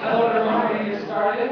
Hello everyone, we're going to get started.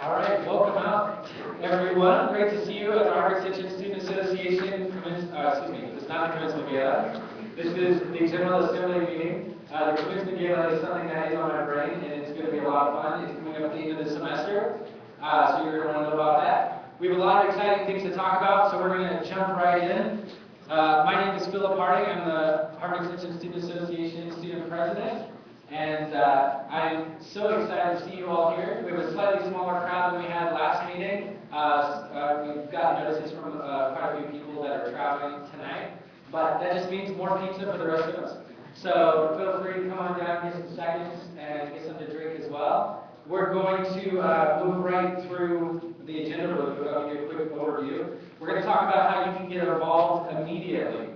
All right, welcome out everyone. Great to see you at the Harvard Extended Student Association. It's not the commencement gala. This is the General Assembly meeting. The commencement gala is something that is on my brain, and it's going to be a lot of fun. It's coming up at the end of the semester, so you're going to want to know about that. We have a lot of exciting things to talk about, so we're going to jump right in. My name is Philip Harding. I'm the Harvard Extension Student Association student president, and I'm so excited to see you all here. We have a slightly smaller crowd than we had last meeting. We've gotten notices from quite a few people that are traveling tonight, but that just means more pizza for the rest of us. So feel free to come on down, get some seconds, and get something to drink as well. We're going to move right through the agenda really quick. I'll give you a quick overview. We're going to talk about how you can get involved immediately.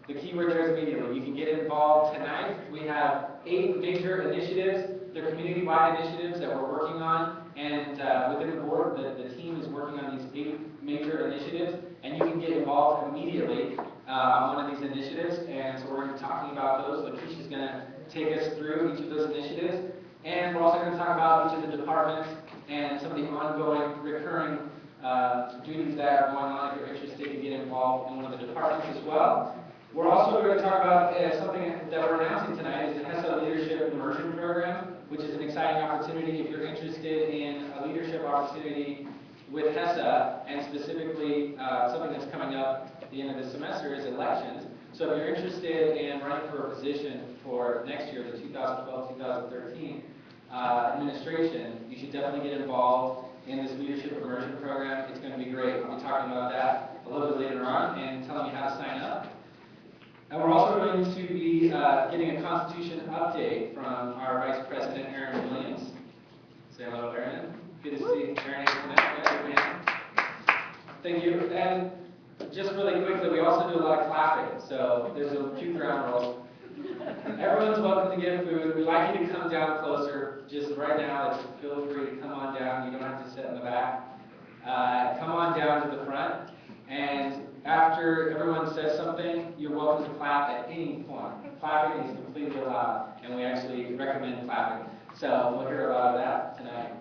The keyword there is immediately. You can get involved tonight. We have 8 major initiatives. They're community-wide initiatives that we're working on, and within the board, the team is working on these 8 major initiatives, and you can get involved immediately on one of these initiatives, and so we're going to be talking about those. Lakeisha's going to take us through each of those initiatives, and we're also going to talk about each of the departments and some of the ongoing, recurring duties that are going on if you're interested to get involved in one of the departments as well. We're also going to talk about something that we're announcing tonight is the HESA Leadership Immersion Program, which is an exciting opportunity if you're interested in a leadership opportunity with HESA, and specifically something that's coming up at the end of the semester is elections. So if you're interested in running for a position for next year, the 2012-2013 administration, you should definitely get involved in this Leadership Immersion Program. It's going to be great. We'll be talking about that a little bit later on and telling you how to sign up. And we're also going to be getting a Constitution update from our Vice President, Aaron Williams. Say hello, Aaron. Good to see Aaron tonight. Thank you. And just really quickly, we also do a lot of clapping, so there's a few ground rules. Everyone's welcome to get food. We'd like you to come down closer. Just right now, feel free to come on down. You don't have to sit in the back. Come on down to the front. And after everyone says something, you're welcome to clap at any point. Clapping is completely allowed, and we actually recommend clapping. So we'll hear a lot of that tonight.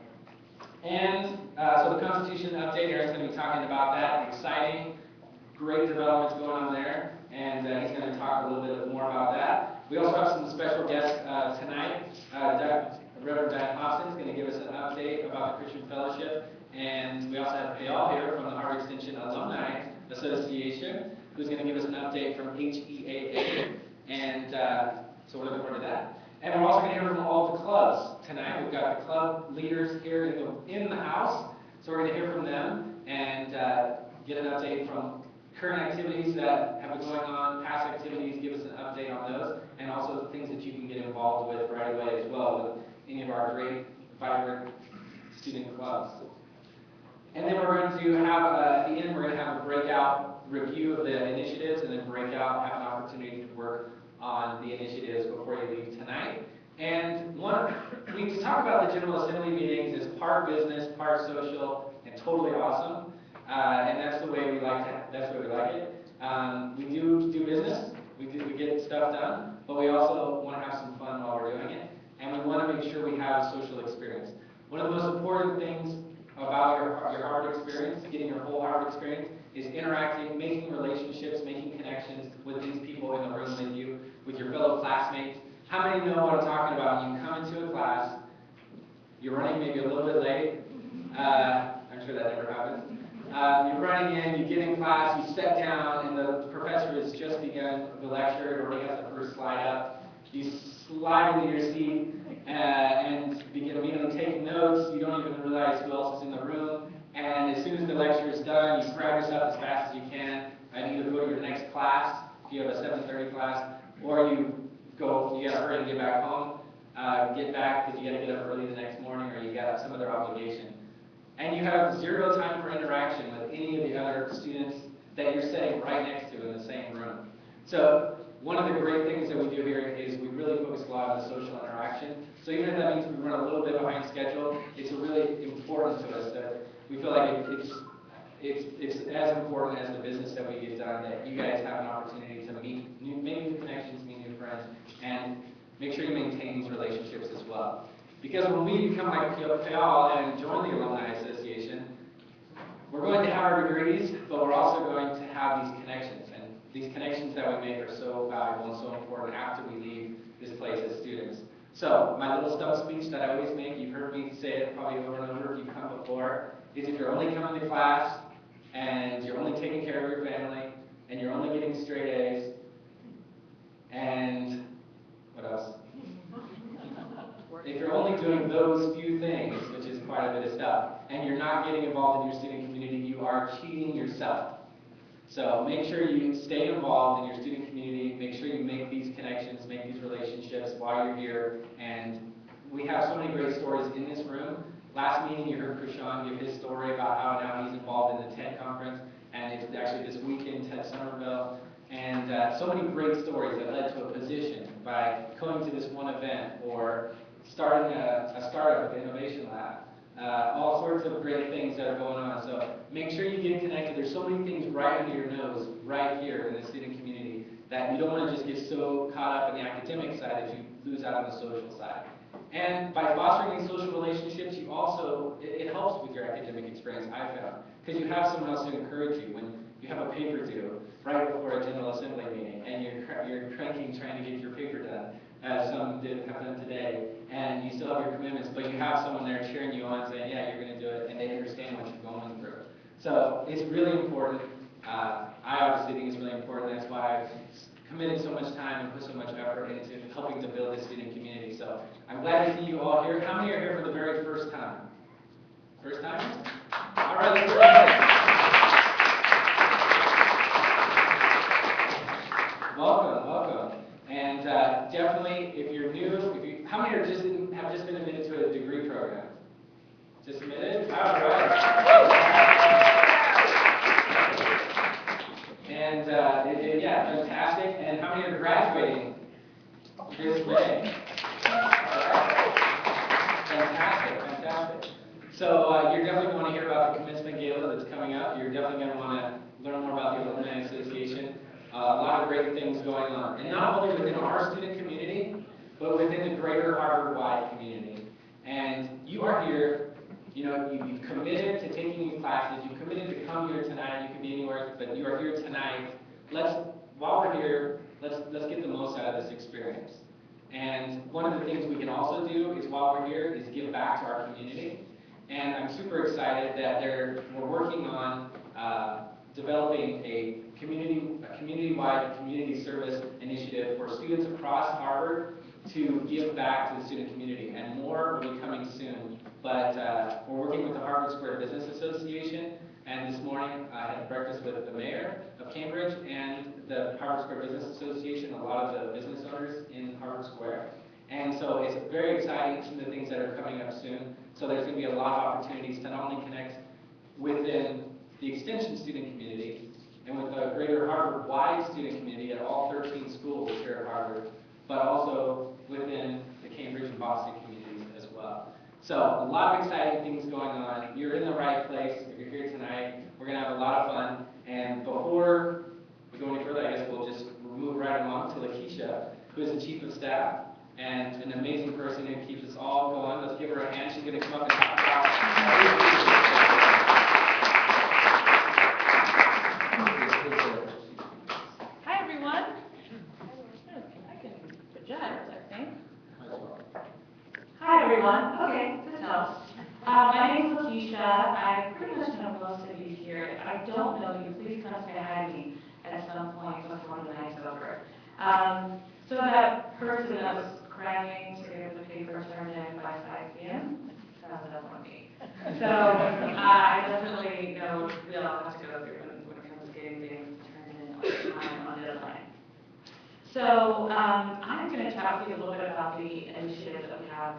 And so the Constitution update, Eric's going to be talking about that. Exciting, great developments going on there, and he's going to talk a little bit more about that. We also have some special guests tonight. Reverend Diane Hobson is going to give us an update about the Christian Fellowship, and we also have Payal here from the Harvard Extension Alumni who's going to give us an update from HEAA, and so we're looking forward to that. And we're also going to hear from all the clubs tonight. We've got the club leaders here in the house, so we're going to hear from them and get an update from current activities that have been going on, past activities, give us an update on those, and also the things that you can get involved with right away as well with any of our great, vibrant student clubs. And then we're going to have, at the end, we're going to have a breakout review of the initiatives, and then breakout, have an opportunity to work on the initiatives before you leave tonight. And we talk about the General Assembly meetings as part business, part social, and totally awesome. And that's the way we like it. We do business, we get stuff done, but we also want to have some fun while we're doing it, and we want to make sure we have a social experience. One of the most important things about your Harvard experience, getting your whole Harvard experience, is interacting, making relationships, making connections with these people in the room with you, with your fellow classmates. How many know what I'm talking about? You come into a class, you're running maybe a little bit late. I'm sure that never happens. You're running in, you get in class, you sit down, and the professor has just begun the lecture, or already has the first slide up. You slide into your seat and begin immediately taking notes. You don't even realize who else is in the room. And as soon as the lecture is done, you grab yourself as fast as you can and either go to your next class, if you have a 7:30 class, or you gotta hurry and get back home, get back because you gotta get up early the next morning, or you got some other obligation. And you have zero time for interaction with any of the other students that you're sitting right next to in the same room. So one of the great things that we do here is we really focus a lot on the social interaction. So even if that means we run a little bit behind schedule, it's really important to us that we feel like it's as important as the business that we get done, that you guys have an opportunity to make new connections, meet new friends, and make sure you maintain these relationships as well. Because when we become like y'all and join the Alumni Association, we're going to have our degrees, but we're also going to have these connections. And these connections that we make are so valuable and so important after we leave this place as students. So my little stump speech that I always make, you've heard me say it probably over and over if you've come before, is if you're only coming to class and you're only taking care of your family and you're only getting straight A's and what else? If you're only doing those few things, which is quite a bit of stuff, and you're not getting involved in your student community, you are cheating yourself. So make sure you stay involved in your student community, make sure you make these connections, make these relationships while you're here, and we have so many great stories in this room. Last meeting you heard Krishan give his story about how now he's involved in the TED conference, and it's actually this weekend, TED Somerville. And so many great stories that led to a position by going to this one event or starting a startup with the Innovation Lab. All sorts of great things that are going on. So make sure you get connected. There's so many things right under your nose, right here in the student community, that you don't want to just get so caught up in the academic side that you lose out on the social side. And by fostering these social relationships, you also, it helps with your academic experience, I found. Because you have someone else to encourage you when you have a paper due right before a General Assembly meeting, and you're cranking trying to get your paper done, as some have done today, and you still have your commitments, but you have someone there cheering you on, saying, yeah, you're going to do it, and they understand what you're going through. So it's really important. I obviously think it's really important. That's why I've committed so much time and put so much effort into helping to build this student community. So I'm glad to see you all here. How many are here for the very first time? First time? All right, let's go ahead. Welcome, welcome. And definitely, if you're new, how many have just been admitted to a degree program? Just admitted? All right. And yeah, fantastic. And how many are graduating this May? Fantastic, fantastic. So you're definitely going to want to hear about the commencement gala that's coming up. You're definitely going to want to learn more about the Alumni Association. A lot of great things going on. And not only within our student community, but within the greater Harvard-wide community. And you are here, you know, you've committed to taking these classes, you've committed to come here tonight, you can be anywhere, but you are here tonight. While we're here, let's get the most out of this experience. And one of the things we can also do is, while we're here, is give back to our community. And I'm super excited that we're working on developing a community-wide community service initiative for students across Harvard to give back to the student community, and more will be coming soon. But we're working with the Harvard Square Business Association, and this morning I had breakfast with the mayor of Cambridge and the Harvard Square Business Association, a lot of the business owners in Harvard Square. And so it's very exciting, some of the things that are coming up soon. So there's going to be a lot of opportunities to not only connect within the extension student community and with the greater Harvard-wide student community at all 13 schools here at Harvard, but also within the Cambridge and Boston communities as well. So a lot of exciting things going on. You're in the right place. If you're here tonight, we're going to have a lot of fun. And before we go any further, I guess we'll just move right along to Lakeisha, who is the Chief of Staff and an amazing person who keeps us all going. Let's give her a hand. She's going to come up and talk about Hi, everyone. I can project, I think. Hi, everyone. Okay, this helps. My name is Lakeisha. I pretty much know most of you here. If I don't know you, please come say hi to me at some point before the night's over. So that person that was cramming to get the paper turned in by 5 p.m., that's on me. So I definitely know we all have to go through when it comes to getting things turned in on time, on deadline. So I'm going to chat with you a little bit about the initiative that we have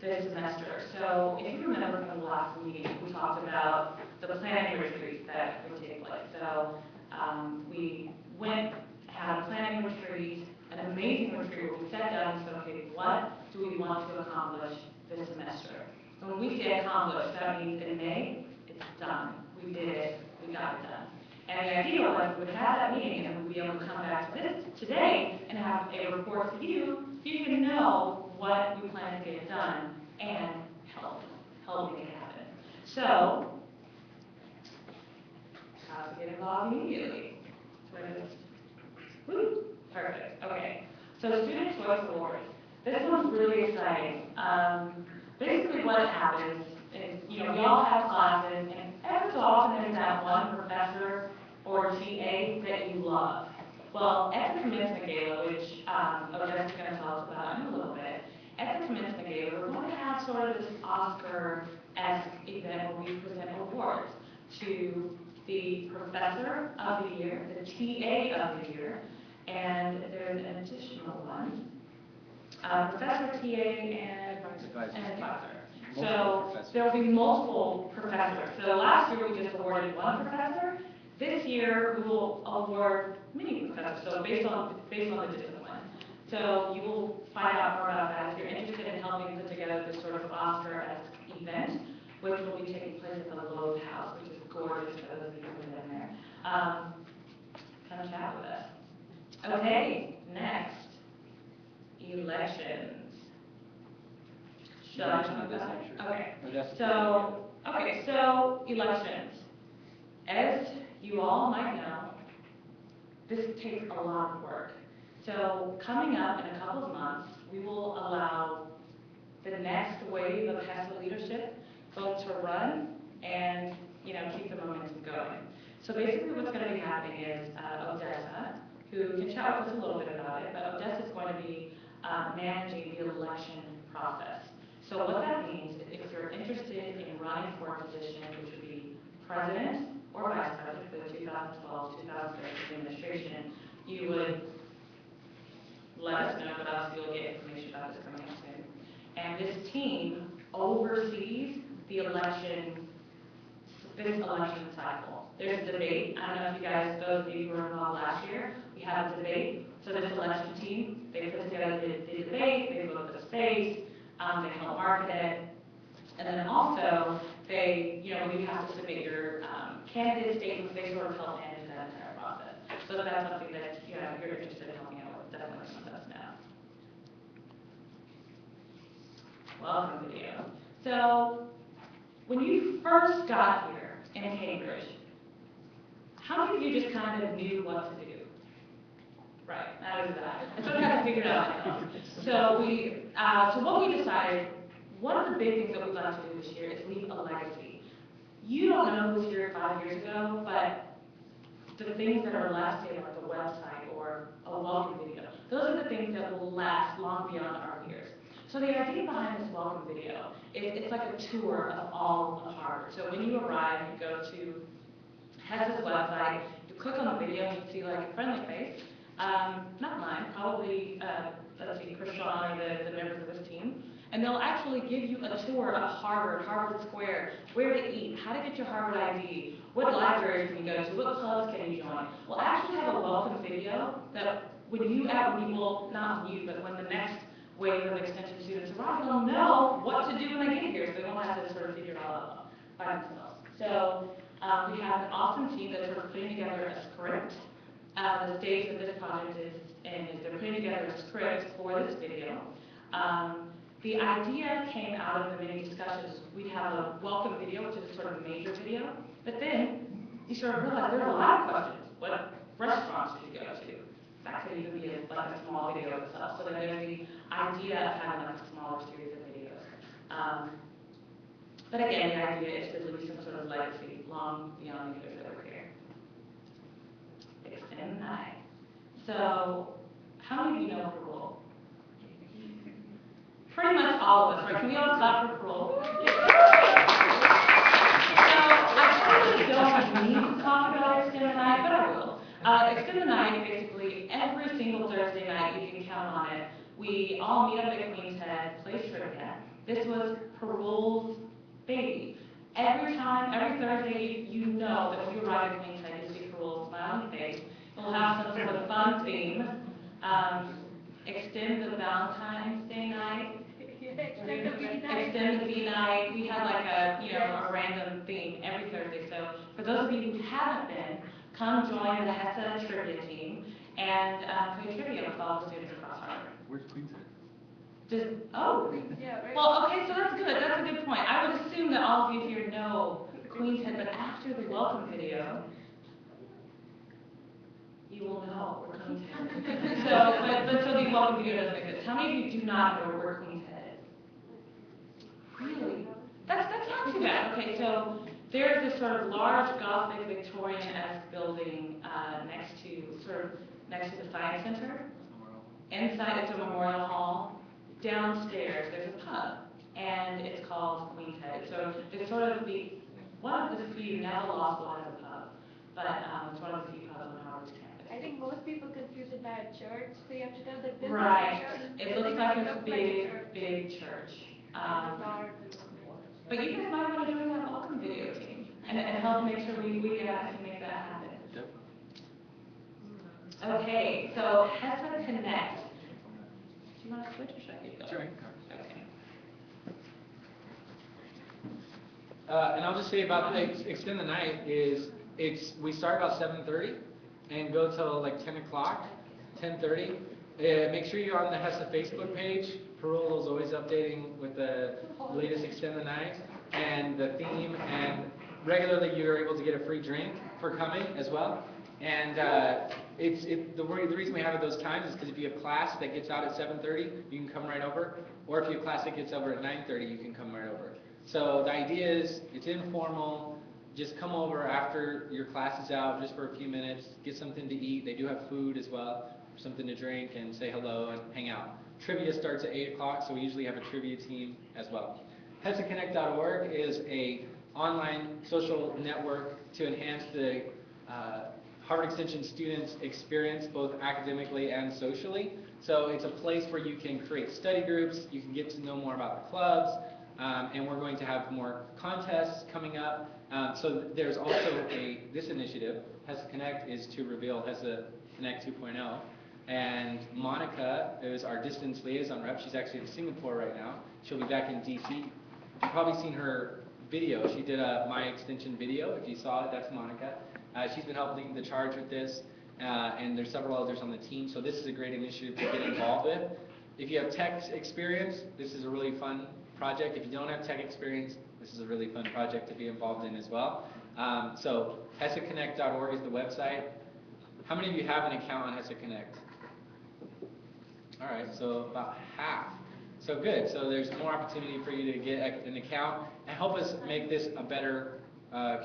this semester. So if you remember from the last meeting, we talked about the planning retreat that would take place. So we went, had a planning retreat, an amazing retreat where we sat down and said, okay, what do we want to accomplish this semester? And when we say accomplish, that means in May, it's done. We did it, we got it done. And the idea was we would have that meeting and we'd be able to come back to this today and have a report to you so you can know what we plan to get done and help make it happen. So, how to get involved immediately. Woo, perfect, okay. So Student Choice Awards. This one's really exciting. Basically what happens is, we all have classes, and every so often there's that one professor or TA that you love. Well, at the commencement gala, which Odessa's going to tell us about in a little bit, at the commencement gala, we're going to have sort of this Oscar-esque event where we present awards to the professor of the year, the TA of the year, and there's an additional one, professor, TA, and advisor. So there will be multiple professors. So last year we just awarded one professor. This year we will award many professors, so based on the discipline. So you will find out more about that if you're interested in helping put together this sort of Oscar-esque event, which will be taking place at the Lowe's House, which is gorgeous for those of you who have been there. Come chat with us. Okay, next, elections. Should I talk about it? Okay. So elections. As you all might know, this takes a lot of work. So coming up in a couple of months, we will allow the next wave of HESA leadership both to run and keep the momentum going. So basically what's going to be happening is Odessa, who can chat with us a little bit about it, but Odessa is going to be managing the election process. So what that means is if you're interested in running for a position, which would be president or vice president for the 2012-2013 administration, you would let us know, but also you'll get information about this coming up soon. And this team oversees the election cycle. There's a debate. I don't know if you guys, those of you who were involved last year, we have a debate. So this election team, they put together the debate, they vote the space, they help market it, and then also they, when you have to submit your candidate statements, they sort of help manage that entire process. So if that's something that you're interested in helping out with, definitely let us know. Welcome video. So when you first got here in Cambridge, how many of you just kind of knew what to do? Right, that is that. And so we kind of figured out. So what we decided, one of the big things that we'd like to do this year is leave a legacy. you don't know who was here 5 years ago, but the things that are left, say like a website or a welcome video, those are the things that will last long beyond our years. So the idea behind this welcome video is it's like a tour of all of Harvard. So when you arrive, you go to HESA's website, you click on the video, and you see like a friendly face. Not mine, probably, let's see, Krishan or the members of this team. And they'll actually give you a tour of Harvard, Harvard Square, where to eat, how to get your Harvard ID, what libraries can you go to, what clubs can you join. We'll actually have a welcome video that when you, well, not you, but when the next wave of extension students arrive, they'll know what to do when they get here, so they won't have to sort of figure it all out by themselves. So we have an awesome team that's sort of putting together a script. The stage that this project is in is they're putting together a script for this video. The idea came out of the many discussions. We have a welcome video, which is sort of a major video, but then you sort of realize there are a lot of questions. What restaurants should you go to? That could even be like a small video itself. So then there's the idea of having like a smaller series of videos. But again, the idea is to leave some sort of legacy long beyond the years that we're here. Extend the night. So, how many of you know parole? Pretty much all of us, right? Can we all clap for parole? So, I probably don't need to talk about Extend the Night, but I will. Extend the Night, basically, every single Thursday night, you can count on it. We all meet up at Queen's Head, play trivia. This was parole's baby. Every time, every Thursday, you know that when you arrive at Queen's Head, you'll see parole smile on your face. We'll have some sort of fun theme. Extend the Valentine's Day night. Extend the V night. We had like a random theme every Thursday. So for those of you who haven't been, come join the HESA trivia team and play trivia with all the students across Harvard. Where's Queen's Head? Yeah, right. Well, okay, so that's good. That's a good point. I would assume that all of you here know Queen's Head, but after the welcome video, you will know where Queen's Head is. So the welcome video doesn't exist. How many of you do not know where Queen's Head is? Really? That's not too bad. Okay, so there's this sort of large Gothic Victorian-esque building next to the Science Center. Inside, it's a memorial hall. Downstairs, there's a pub, and it's called Queen's Head. So it's sort of one of the few, now the law school has a pub, but it's one of the few pubs on Harvard's campus. I think most people confuse it by a church, so you have to tell that this Right. is a church. It looks like a big church. But you guys might want to join that welcome video team and help make sure we can make that happen. Okay, so HESA Connect. Do you want to switch or should I keep going? Sure. Okay. And I'll just say about Extend the Night is we start about 7:30 and go till like 10 o'clock, 10:30. Make sure you're on the HESA Facebook page. Parole is always updating with the latest Extend the Night and the theme, and regularly you're able to get a free drink for coming as well. And the reason we have it those times is because if you have class that gets out at 7:30, you can come right over. Or if you have class that gets over at 9:30, you can come right over. So the idea is it's informal. Just come over after your class is out just for a few minutes, get something to eat. They do have food as well, something to drink, and say hello and hang out. Trivia starts at 8 o'clock, so we usually have a trivia team as well. HESAConnect.org is a online social network to enhance the Harvard Extension students' experience both academically and socially. So it's a place where you can create study groups, you can get to know more about the clubs, and we're going to have more contests coming up. So there's also this initiative, HESA Connect, is to reveal HESA Connect 2.0. And Monica is our distance liaison rep. She's actually in Singapore right now. She'll be back in DC. You've probably seen her video. She did a My Extension video. If you saw it, that's Monica. She's been helping the charge with this, and there's several others on the team. So this is a great initiative to get involved with. If you have tech experience, this is a really fun project. If you don't have tech experience, this is a really fun project to be involved in as well. So HESAConnect.org is the website. How many of you have an account on HESA Connect? All right, so about half. So good. So there's more opportunity for you to get an account and help us make this a better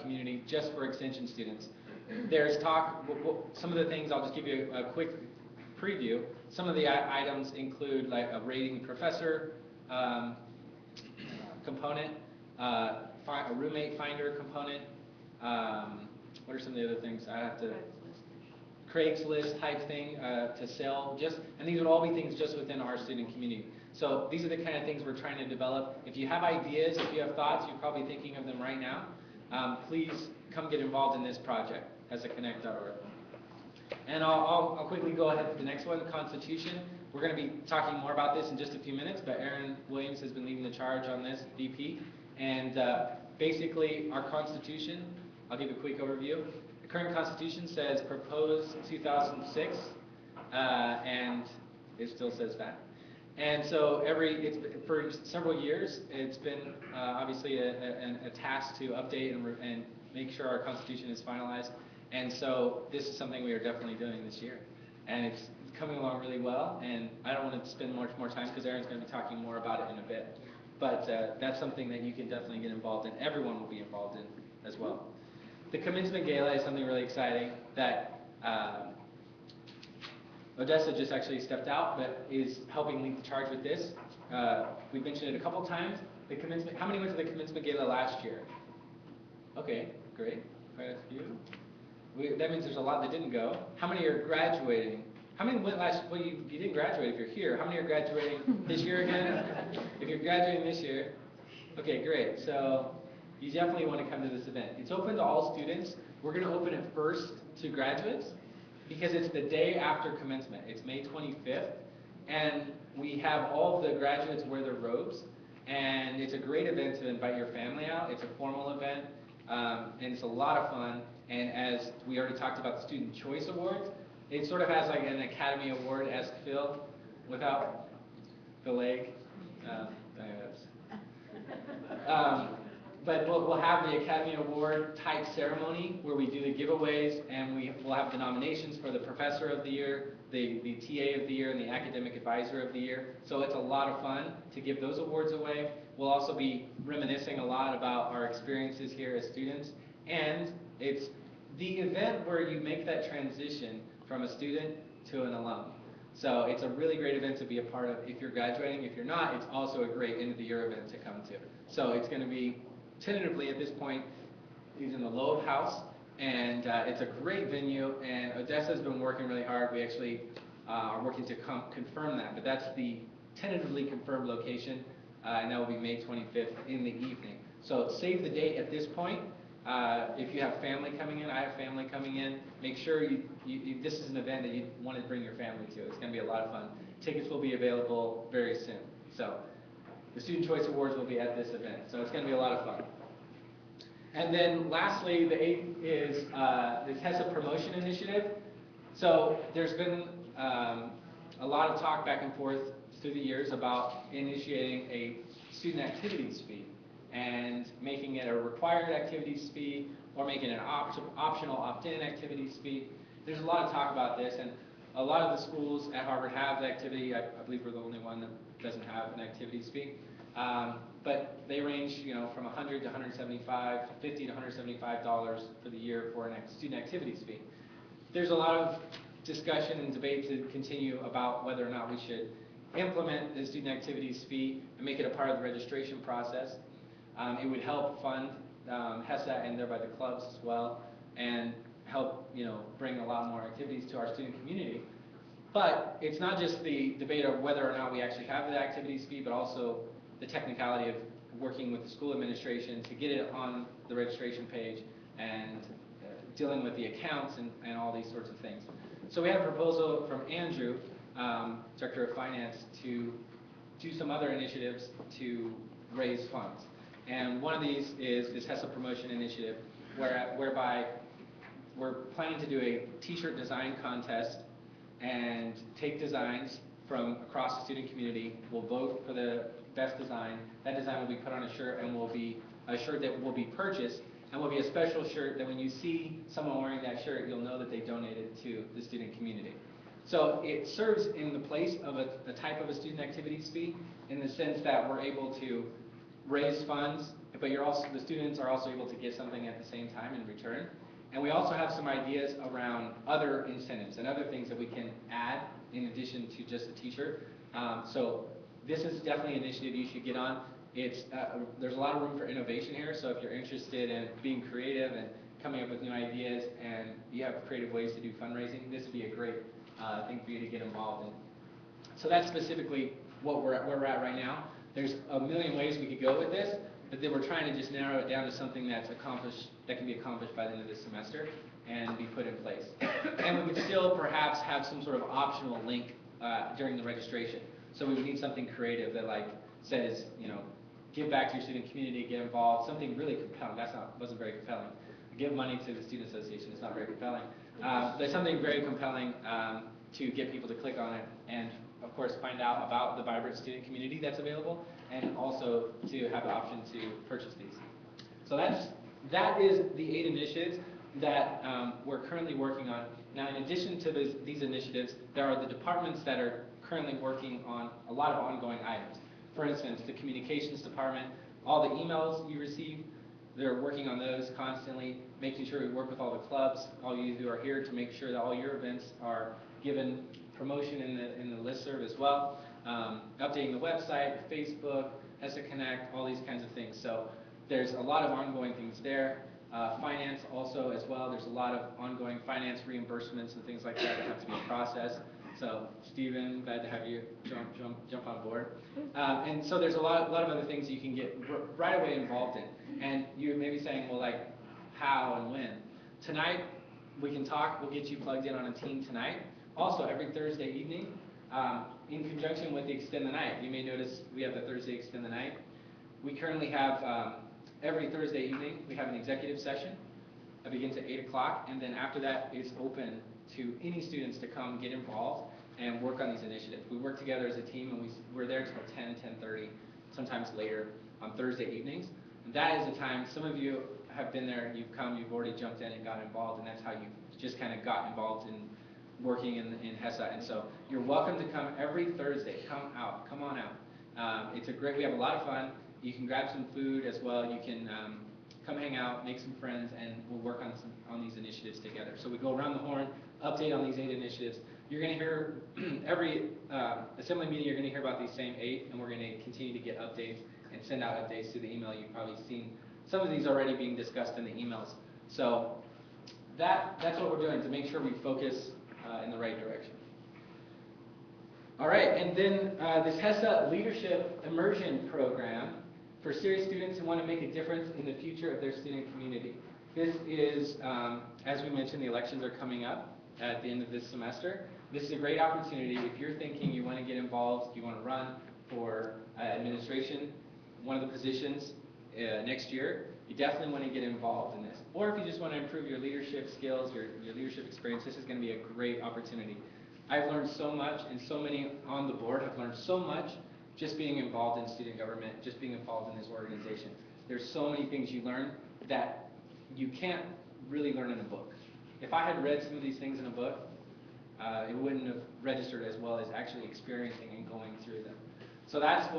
community just for extension students. There's talk, some of the things, I'll just give you a quick preview. Some of the items include like a rating professor component, a roommate finder component. What are some of the other things? I have to, Craigslist type thing to sell, and these would all be things just within our student community. So these are the kind of things we're trying to develop. If you have ideas, if you have thoughts, you're probably thinking of them right now, please come get involved in this project, HESAConnect.org. And I'll quickly go ahead to the next one, Constitution. We're going to be talking more about this in just a few minutes, but Aaron Williams has been leading the charge on this, VP. And basically, our Constitution, I'll give a quick overview. The current Constitution says proposed 2006, and it still says that. And so for several years, it's been obviously a task to update and make sure our Constitution is finalized. And so this is something we are definitely doing this year. And it's coming along really well, and I don't want to spend much more time because Aaron's going to be talking more about it in a bit. But that's something that you can definitely get involved in. Everyone will be involved in as well. The Commencement Gala is something really exciting that Odessa just actually stepped out, but is helping lead the charge with this. We've mentioned it a couple times. The commencement. How many went to the Commencement Gala last year? Okay, great. Quite a few. That means there's a lot that didn't go. How many are graduating? How many went last? Well, you didn't graduate if you're here. How many are graduating this year again? If you're graduating this year, okay, great. So you definitely want to come to this event. It's open to all students. We're going to open it first to graduates because it's the day after commencement. It's May 25th, and we have all of the graduates wear their robes, and it's a great event to invite your family out. It's a formal event, and it's a lot of fun. And as we already talked about the Student Choice Awards, it sort of has like an Academy Award-esque feel without the leg. But we'll have the Academy Award type ceremony where we do the giveaways, and we'll have the nominations for the Professor of the Year, the TA of the Year, and the Academic Advisor of the Year. So it's a lot of fun to give those awards away. We'll also be reminiscing a lot about our experiences here as students, and it's the event where you make that transition from a student to an alum. So it's a really great event to be a part of if you're graduating. If you're not, it's also a great end of the year event to come to. So it's going to be, tentatively at this point, he's in the Loeb House, and it's a great venue, and Odessa's been working really hard. We actually are working to confirm that, but that's the tentatively confirmed location, and that will be May 25th in the evening. So save the date at this point. If you have family coming in, I have family coming in, make sure this is an event that you want to bring your family to. It's going to be a lot of fun. Tickets will be available very soon. So the Student Choice Awards will be at this event. So it's going to be a lot of fun. And then lastly, the 8th is this HESA Promotion Initiative. So there's been a lot of talk back and forth through the years about initiating a student activities fee and making it a required activities fee or making it an optional opt-in activities fee. There's a lot of talk about this, and a lot of the schools at Harvard have the activity. I believe we're the only one that doesn't have an activities fee. But they range, from $100 to $175, $50 to $175 for the year for a student activities fee. There's a lot of discussion and debate to continue about whether or not we should implement the student activities fee and make it a part of the registration process. It would help fund HESA and thereby the clubs as well, and help bring a lot more activities to our student community. But it's not just the debate of whether or not we actually have the activities fee, but also the technicality of working with the school administration to get it on the registration page and dealing with the accounts and all these sorts of things. So we have a proposal from Andrew, Director of Finance, to do some other initiatives to raise funds. And one of these is this HESA Promotion Initiative, whereby we're planning to do a t-shirt design contest and take designs from across the student community. We'll vote for the best design. That design will be put on a shirt and will be a shirt that will be purchased, and will be a special shirt that when you see someone wearing that shirt, you'll know that they donated to the student community. So it serves in the place of a type of a student activities fee, in the sense that we're able to raise funds but the students are also able to get something at the same time in return. And we also have some ideas around other incentives and other things that we can add in addition to just a t-shirt. So this is definitely an initiative you should get on. There's a lot of room for innovation here, so if you're interested in being creative and coming up with new ideas and you have creative ways to do fundraising, this would be a great thing for you to get involved in. So that's specifically where we're at right now. There's a million ways we could go with this, but then we're trying to just narrow it down to something that can be accomplished by the end of this semester and be put in place. And we could still perhaps have some sort of optional link during the registration. So we would need something creative that says, give back to your student community, get involved, something really compelling. Wasn't very compelling. Give money to the student association, it's not very compelling. But something very compelling to get people to click on it, and of course find out about the vibrant student community that's available, and also to have the option to purchase these. So that is the 8 initiatives that we're currently working on. Now, in addition to these initiatives, there are the departments that are currently working on a lot of ongoing items. For instance, the communications department, all the emails you receive, they're working on those constantly, making sure we work with all the clubs, all you who are here, to make sure that all your events are given promotion in the listserv as well. Updating the website, Facebook, HESA Connect, all these kinds of things. So there's a lot of ongoing things there. Finance also as well. There's a lot of ongoing finance reimbursements and things like that have to be processed. So Stephen, glad to have you jump on board. And so there's a lot of other things you can get right away involved in. And you may be saying, well, how and when? Tonight, we can talk. We'll get you plugged in on a team tonight. Also, every Thursday evening, in conjunction with the Extend the Night. You may notice we have the Thursday Extend the Night. We currently have, every Thursday evening, we have an executive session that begins at 8 o'clock, and then after that, it's open to any students to come get involved and work on these initiatives. We work together as a team, and we're there till 10, 10:30, sometimes later on Thursday evenings. And that is the time, some of you have been there, you've already jumped in and got involved, and that's how you just kind of got involved in working in HESA. And so you're welcome to come every Thursday. Come on out. We have a lot of fun. You can grab some food as well. You can come hang out, make some friends, and we'll work on these initiatives together. So we go around the horn, update on these 8 initiatives. You're going to hear, every assembly meeting, you're going to hear about these same 8, and we're going to continue to get updates and send out updates to the email. You've probably seen some of these already being discussed in the emails. So that's what we're doing to make sure we focus in the right direction. All right, and then this HESA Leadership Immersion Program for serious students who want to make a difference in the future of their student community. This is, as we mentioned, the elections are coming up at the end of this semester. This is a great opportunity. If you're thinking you want to get involved, you want to run for administration, one of the positions next year, you definitely want to get involved in this. Or if you just want to improve your leadership skills, your leadership experience, this is going to be a great opportunity. I've learned so much, and so many on the board have learned so much just being involved in student government, just being involved in this organization. There's so many things you learn that you can't really learn in a book. If I had read some of these things in a book, it wouldn't have registered as well as actually experiencing and going through them. So that's what